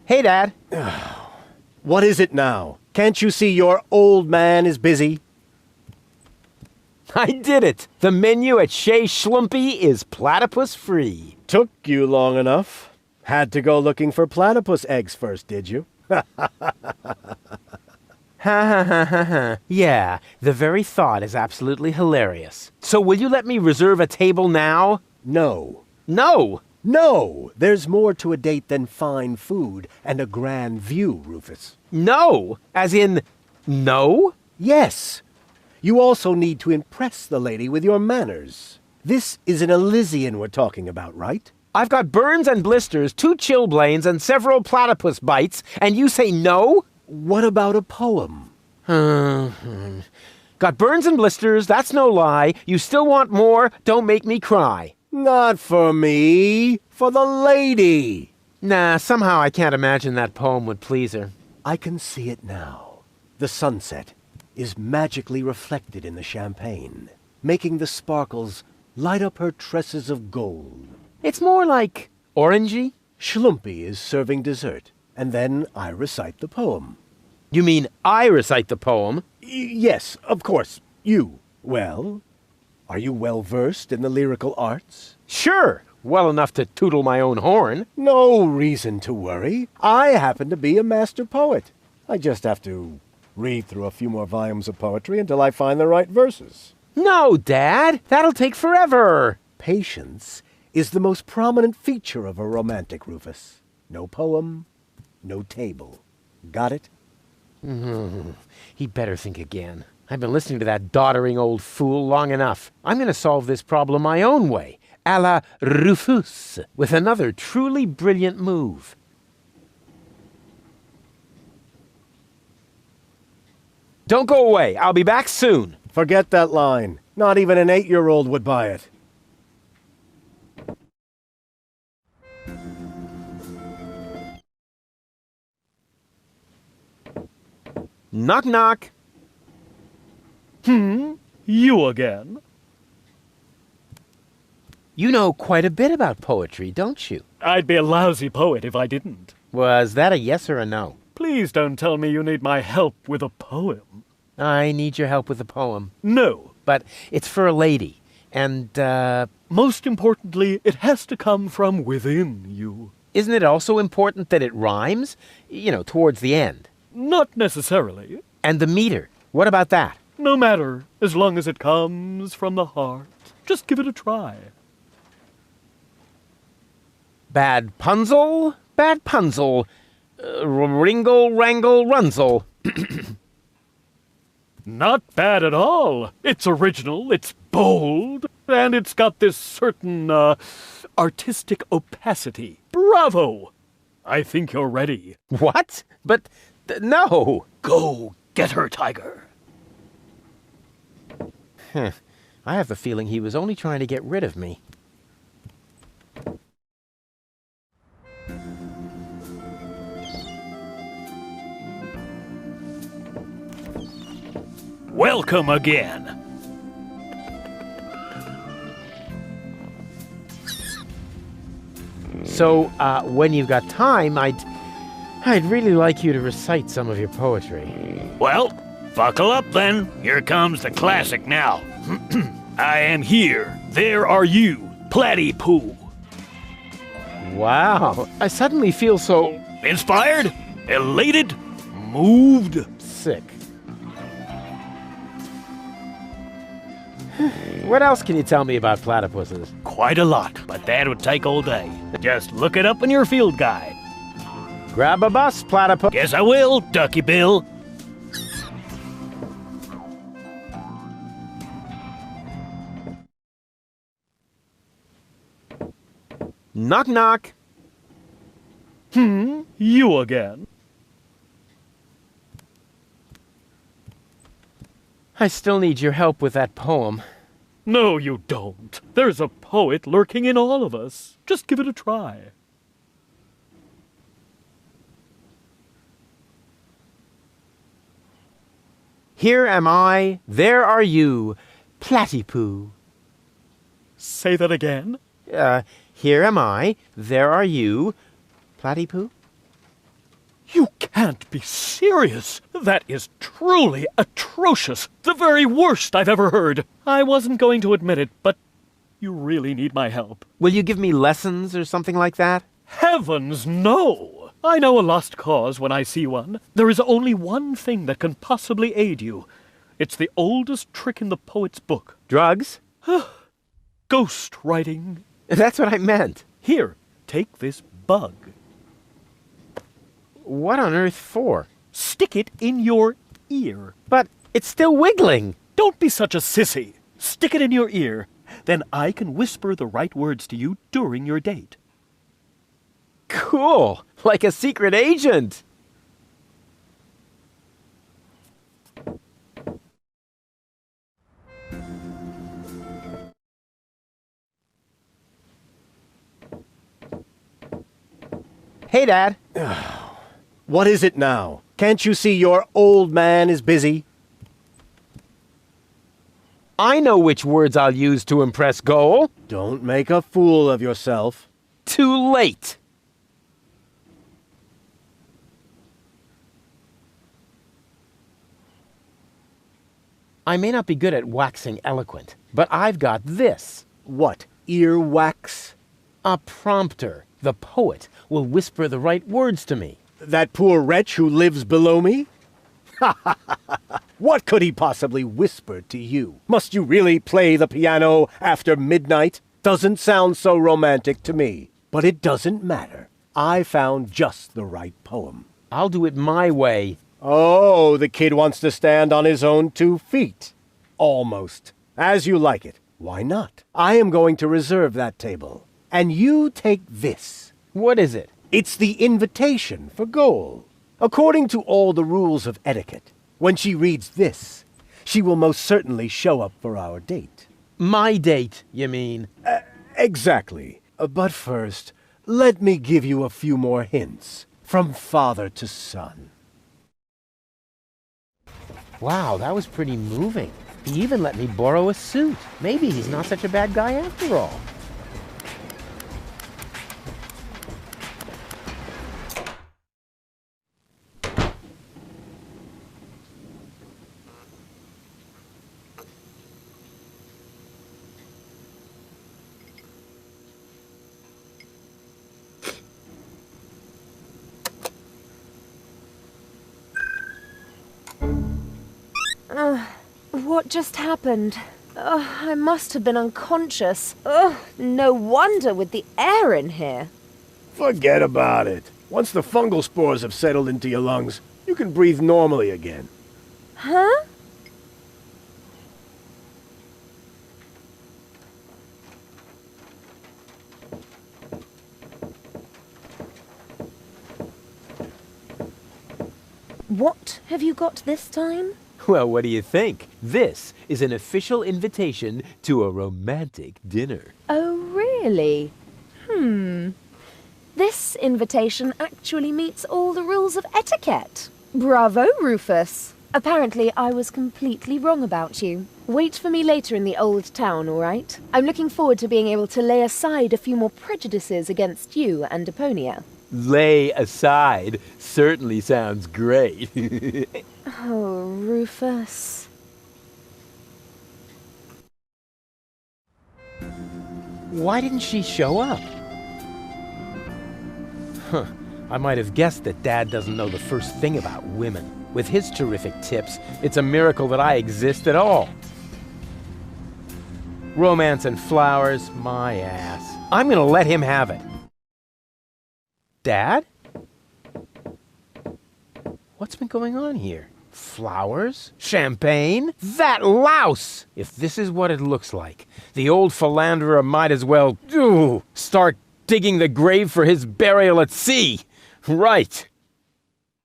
Hey, Dad. What is it now? Can't you see your old man is busy? I did it! The menu at Chez Schlumpy is platypus-free. Took you long enough. Had to go looking for platypus eggs first, did you? Ha ha ha ha ha. Yeah, the very thought is absolutely hilarious. So will you let me reserve a table now? No. No! No! There's more to a date than fine food and a grand view, Rufus. No! As in, no? Yes. You also need to impress the lady with your manners. This is an Elysian we're talking about, right? I've got burns and blisters, 2 chilblains, and several platypus bites, and you say no? What about a poem? Got burns and blisters, that's no lie. You still want more? Don't make me cry. Not for me. For the lady. Nah, somehow I can't imagine that poem would please her. I can see it now. The sunset is magically reflected in the champagne, making the sparkles light up her tresses of gold. It's more like orangey. Schlumpy is serving dessert, and then I recite the poem. You mean I recite the poem? Yes, of course, you. Well, are you well versed in the lyrical arts? Sure, well enough to tootle my own horn. No reason to worry. I happen to be a master poet. I just have to read through a few more volumes of poetry until I find the right verses. No, Dad, that'll take forever. Patience is the most prominent feature of a romantic, Rufus. No poem, no table. Got it? He'd better think again. I've been listening to that doddering old fool long enough. I'm going to solve this problem my own way, a la Rufus, with another truly brilliant move. Don't go away. I'll be back soon. Forget that line. Not even an 8-year-old would buy it. Knock, knock. You again? You know quite a bit about poetry, don't you? I'd be a lousy poet if I didn't. Was that a yes or a no? Please don't tell me you need my help with a poem. I need your help with a poem. No. But it's for a lady. And, Most importantly, it has to come from within you. isn't it also important that it rhymes? You know, towards the end. Not necessarily. And the meter. What about that? No matter, as long as it comes from the heart. Just give it a try. Bad punzel, bad punzel. Ringle, wrangle, runzel. Not bad at all. It's original, it's bold, and it's got this certain, artistic opacity. Bravo! I think you're ready. What? But, no. Go get her, Tiger. I have a feeling he was only trying to get rid of me. Welcome again. So, when you've got time, I'd really like you to recite some of your poetry. Well, buckle up then. Here comes the classic now. I am here. There are you. Platypoo. Wow, I suddenly feel so Inspired? Elated? Moved? sick. What else can you tell me about platypuses? Quite a lot, but that would take all day. Just look it up in your field guide. Grab a bus, platypus. Guess I will, Ducky Bill. Knock, knock. You again. I still need your help with that poem. No, you don't. There's a poet lurking in all of us. Just give it a try. Here am I, there are you, Platypoo. Say that again. Here am I, there are you, Platypoo. can't be serious. That is truly atrocious. The very worst I've ever heard. I wasn't going to admit it, but you really need my help. Will you give me lessons or something like that? Heavens, no! I know a lost cause when I see one. There is only one thing that can possibly aid you. It's the oldest trick in the poet's book. Drugs? Ghost writing. That's what I meant. Here, take this bug. What on earth for? Stick it in your ear. But it's still wiggling. Don't be such a sissy. Stick it in your ear. Then I can whisper the right words to you during your date. Cool. Like a secret agent. Hey, Dad. What is it now? Can't you see your old man is busy? I know which words I'll use to impress Goal. Don't make a fool of yourself. Too late. I may not be good at waxing eloquent, but I've got this. What, earwax? A prompter. The poet will whisper the right words to me. That poor wretch who lives below me? What could he possibly whisper to you? Must you really play the piano after midnight? Doesn't sound so romantic to me. But it doesn't matter. I found just the right poem. I'll do it my way. Oh, the kid wants to stand on his own 2 feet. Almost. As you like it. Why not? I am going to reserve that table. And you take this. What is it? It's the invitation for Goal. According to all the rules of etiquette, when she reads this, she will most certainly show up for our date. My date, you mean? Exactly. But first, let me give you a few more hints. From father to son. Wow, that was pretty moving. He even let me borrow a suit. Maybe he's not such a bad guy after all. What just happened? I must have been unconscious. No wonder with the air in here. Forget about it. Once the fungal spores have settled into your lungs, you can breathe normally again. Huh? What have you got this time? Well, what do you think? This is an official invitation to a romantic dinner. Oh, really? This invitation actually meets all the rules of etiquette. Bravo, Rufus. Apparently, I was completely wrong about you. Wait for me later in the old town, all right? I'm looking forward to being able to lay aside a few more prejudices against you and Deponia. Lay aside certainly sounds great. Oh, Rufus. Why didn't she show up? I might have guessed that Dad doesn't know the first thing about women. With his terrific tips, it's a miracle that I exist at all. Romance and flowers, my ass. I'm gonna let him have it. Dad? What's been going on here? Flowers? Champagne? That louse! If this is what it looks like, the old philanderer might as well start digging the grave for his burial at sea. Right.